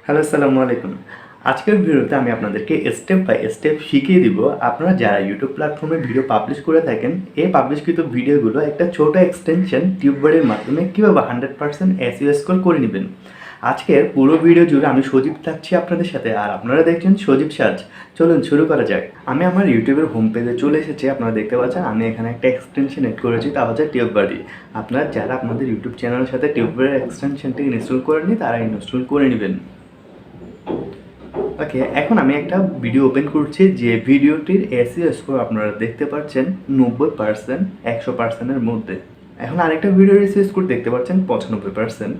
Hello, আসসালামু আলাইকুম। আজকের ভিডিওতে আমি আপনাদেরকে স্টেপ বাই স্টেপ শিখিয়ে দিব আপনারা যারা ইউটিউব প্ল্যাটফর্মে ভিডিও পাবলিশ করে থাকেন, এই পাবলিশকৃত ভিডিওগুলো একটা ছোট এক্সটেনশন টিউববাডির মাধ্যমে কীভাবে 100% এসইও স্কোর করে নেবেন। আজকের পুরো ভিডিও জুড়ে আমি সজীব থাকছি আপনাদের সাথে, আর আপনারা দেখছেন সজীব সাজ। চলুন শুরু করা যাক। আমি আমার ইউটিউবের হোম পেজে চলে এসেছি। আপনারা দেখতে পাচ্ছেন আমি এখানে একটা এক্সটেনশন এড করেছি, তা হচ্ছে টিউববাডি। আপনারা যারা আপনাদের ইউটিউব চ্যানেলের সাথে টিউববাডির এক্সটেনশনটি ইনস্টল করেননি তারা ইনস্টল করে নেবেন। ওকে, এখন আমি একটা ভিডিও ওপেন করছি যে ভিডিওটির এসইও স্কোর আপনারা দেখতে পাচ্ছেন 90%, 100%-এর মধ্যে। এখন আরেকটা ভিডিওর এসইও স্কোর দেখতে পাচ্ছেন 95%।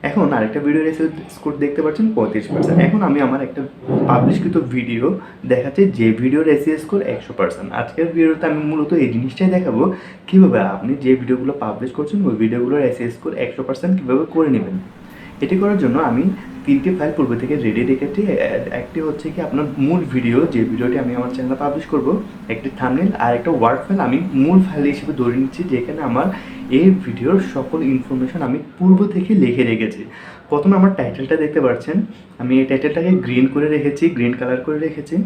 এখন আরেকটা ভিডিওর এসইও স্কোর দেখতে পাচ্ছেন 35%। এখন আমি আমার একটা পাবলিশকৃত ভিডিও দেখাচ্ছি যে ভিডিওর এসইও স্কোর 100%। আজকের ভিডিওতে আমি মূলত এই জিনিসটাই দেখাবো কীভাবে আপনি যে ভিডিওগুলো পাবলিশ করছেন ওই ভিডিওগুলোর এসইও স্কোর 100% কীভাবে করে নেবেন। এটি করার জন্য আমি 3টি ফাইল পূর্ব থেকে রেডি রেখেছি। একটি হচ্ছে কি আপনার মূল ভিডিও, যে ভিডিওটি আমি আমার চ্যানেলে পাবলিশ করব, একটি থাম্বনেল, আর একটা ওয়ার্ড ফাইল আমি মূল ফাইল হিসেবে ধরে নিচ্ছি, যেখানে আমার এই ভিডিওর সকল ইনফরমেশন আমি পূর্ব থেকে লিখে রেখেছি। প্রথমে আমার টাইটেলটা দেখতে পাচ্ছেন, আমি এই টাইটেলটাকে গ্রিন করে রেখেছি, গ্রিন কালার করে রেখেছি।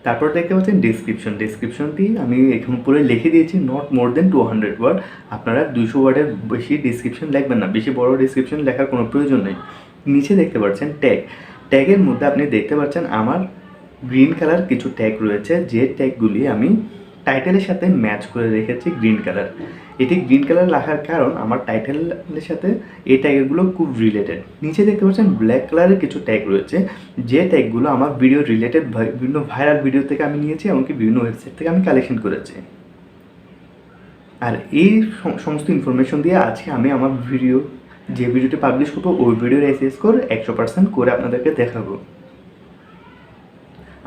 তারপর দেখতে পাচ্ছেন ডিসক্রিপশনটি আমি এখানে উপরে লিখে দিয়েছি নট মোর দেন 200 ওয়ার্ড। আপনারা 200 ওয়ার্ডের বেশি ডিসক্রিপশন লিখবেন না, বেশি বড় ডিসক্রিপশন লেখার কোনো প্রয়োজন নেই। নিচে দেখতে পাচ্ছেন ট্যাগের মধ্যে আপনি দেখতে পাচ্ছেন আমার গ্রিন কালার কিছু ট্যাগ রয়েছে, যে ট্যাগগুলি আমি টাইটেলের সাথে ম্যাচ করে রেখেছি গ্রিন কালার। এটি গ্রিন কালার রাখার কারণ আমার টাইটেলের সাথে এই ট্যাগগুলো খুব রিলেটেড। নিচে দেখতে পাচ্ছেন ব্ল্যাক কালারের কিছু ট্যাগ রয়েছে, যে ট্যাগগুলো আমার ভিডিও রিলেটেড, বিভিন্ন ভাইরাল ভিডিও থেকে আমি নিয়েছি, এমনকি বিভিন্ন ওয়েবসাইট থেকে আমি কালেকশন করেছি। আর এই সমস্ত ইনফরমেশন দিয়ে আজকে আমি আমার যে ভিডিওটি পাবলিশ করবো ওই ভিডিওর এসইও স্কোর 100% করে আপনাদেরকে দেখাবো।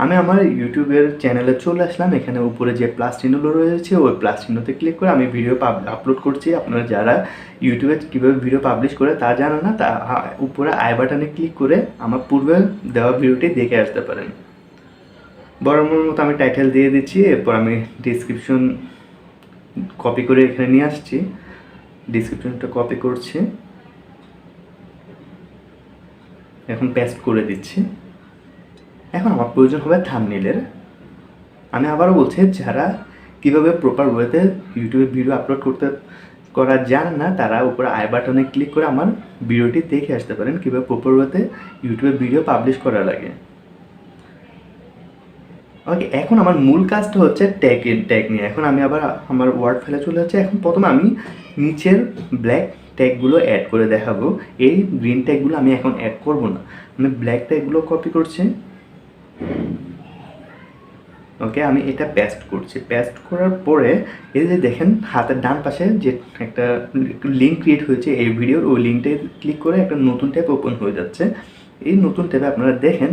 আমি আমার ইউটিউবের চ্যানেলে চলে আসলাম। এখানে উপরে যে প্লাস চিহ্নগুলো রয়েছে ওই প্লাস চিহ্নতে ক্লিক করে আমি ভিডিও আপলোড করছি। আপনারা যারা ইউটিউবে কীভাবে ভিডিও পাবলিশ করে তা জানো না, তা উপরে আই বাটনে ক্লিক করে আমার পূর্বে দেওয়া ভিডিওটি দেখে আসতে পারেন। বরাবর মতো আমি টাইটেল দিয়ে দিচ্ছি, এরপর আমি ডিসক্রিপশন কপি করে এখানে নিয়ে আসছি। ডিসক্রিপশনটা কপি করছি, এখন পেস্ট করে দিচ্ছি। এখন আমার প্রয়োজন হবে থাম্বনেইলের। আমি আবারও বলছি, যারা কীভাবে প্রপার ওয়েতে ইউটিউবে ভিডিও আপলোড করা জানেন না তারা উপরে আই বাটনে ক্লিক করে আমার ভিডিওটি দেখে আসতে পারেন কীভাবে প্রপার ওয়েতে ইউটিউবে ভিডিও পাবলিশ করা লাগে। ওকে, এখন আমার মূল কাজটা হচ্ছে ট্যাগ নিয়ে। এখন আমি আবার আমার ওয়ার্ড ফাইলে চলে যাচ্ছি। এখন প্রথমে আমি নিচের ব্ল্যাক ট্যাগগুলো অ্যাড করে দেখাবো। এই গ্রিন ট্যাগগুলো আমি এখন অ্যাড করব না, আমি ব্ল্যাক ট্যাগগুলো কপি করছি। ওকে, আমি এটা পেস্ট করছি। পেস্ট করার পরে এই যে দেখেন হাতের ডান পাশে যে একটা লিঙ্ক ক্রিয়েট হয়েছে এই ভিডিওর, ওই লিঙ্কটায় ক্লিক করে একটা নতুন ট্যাব ওপেন হয়ে যাচ্ছে। এই নতুন ট্যাবে আপনারা দেখেন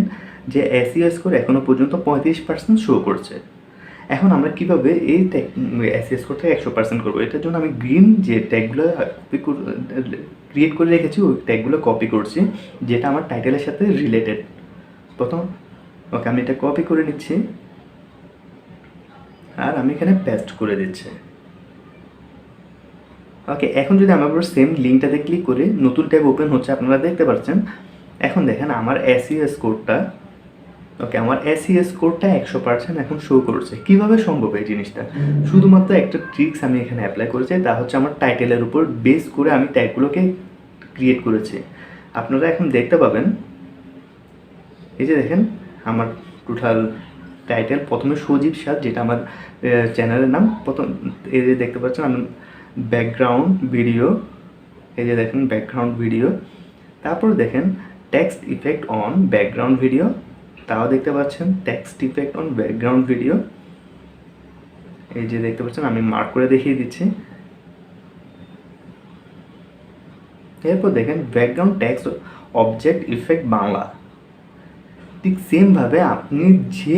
যে এসইও স্কোর এখনও পর্যন্ত 35% শো করছে। এখন আমরা কীভাবে এই এসইও স্কোরটা 100% করবো, এটার জন্য আমি গ্রিন যে ট্যাগগুলো ক্রিয়েট করে রেখেছি ওই ট্যাগগুলো কপি করছি, যেটা আমার টাইটেলের সাথে রিলেটেড। ওকে, আমি এটা কপি করে নিচ্ছি আর আমি এখানে পেস্ট করে দিচ্ছি। ওকে, এখন যদি আমরা সেম লিঙ্কটাতে ক্লিক করে নতুন ট্যাব ওপেন হচ্ছে, আপনারা দেখতে পাচ্ছেন। এখন দেখেন আমার এসইও স্কোরটা, ওকে, আমার এসইও স্কোরটা 100% এখন শো করছে। কীভাবে সম্ভব এই জিনিসটা? শুধুমাত্র একটা ট্রিক্স আমি এখানে অ্যাপ্লাই করেছি, তা হচ্ছে আমার টাইটেলের উপর বেস করে আমি ট্যাগগুলোকে ক্রিয়েট করেছি। আপনারা এখন দেখতে পাবেন, এই যে দেখেন আমার টোটাল টাইটেল প্রথমে সজীব সাজ, যেটা আমার চ্যানেলের নাম। প্রথম এই যে দেখতে পাচ্ছেন আমি ব্যাকগ্রাউন্ড ভিডিও, এই যে দেখেন ব্যাকগ্রাউন্ড ভিডিও। তারপর দেখেন text effect on background video, তাও দেখতে পাচ্ছেন text effect on background video. এই যে দেখতে পাচ্ছেন আমি মার্ক করে দেখিয়ে দিচ্ছি। এরপর দেখেন background text object effect Bangla. ঠিক সেমভাবে আপনি যে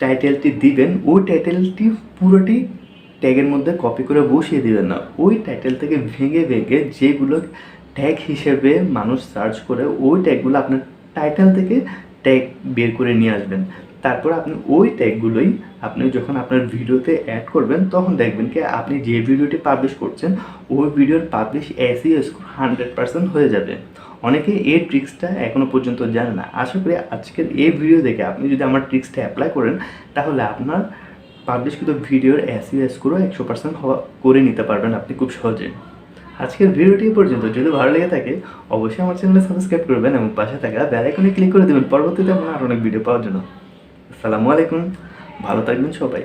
টাইটেলটি দিবেন ওই টাইটেলটি পুরোটি ট্যাগের মধ্যে কপি করে বসিয়ে দিবেন না, ওই টাইটেল থেকে ভেঙে যেগুলো ট্যাগ হিসেবে মানুষ সার্চ করে ওই ট্যাগগুলো আপনার টাইটেল থেকে ট্যাগ বের করে নিয়ে আসবেন। তারপর আপনি ওই ট্যাগগুলোই আপনি যখন আপনার ভিডিওতে অ্যাড করবেন তখন দেখবেন কি আপনি যে ভিডিওটি পাবলিশ করছেন ওই ভিডিওর পাবলিশ SEO স্কোর 100% হয়ে যাবে। অনেকে এই ট্রিক্সটা এখনও পর্যন্ত জানে না। আশা করি আজকের এই ভিডিও দেখে আপনি যদি আমার ট্রিক্সটা অ্যাপ্লাই করেন তাহলে আপনার পাবলিশকৃত ভিডিওর SEO স্কোরও 100% করে নিতে পারবেন আপনি খুব সহজে। আজকের ভিডিওটি পর্যন্ত যদি ভালো লেগে থাকে অবশ্যই আমার চ্যানেলে সাবস্ক্রাইব করবেন এবং পাশে থাকা বেল আইকনে ক্লিক করে দেবেন পরবর্তীতে আমার আরও অনেক ভিডিও পাওয়ার জন্য। আসসালামু আলাইকুম, ভালো থাকবেন সবাই।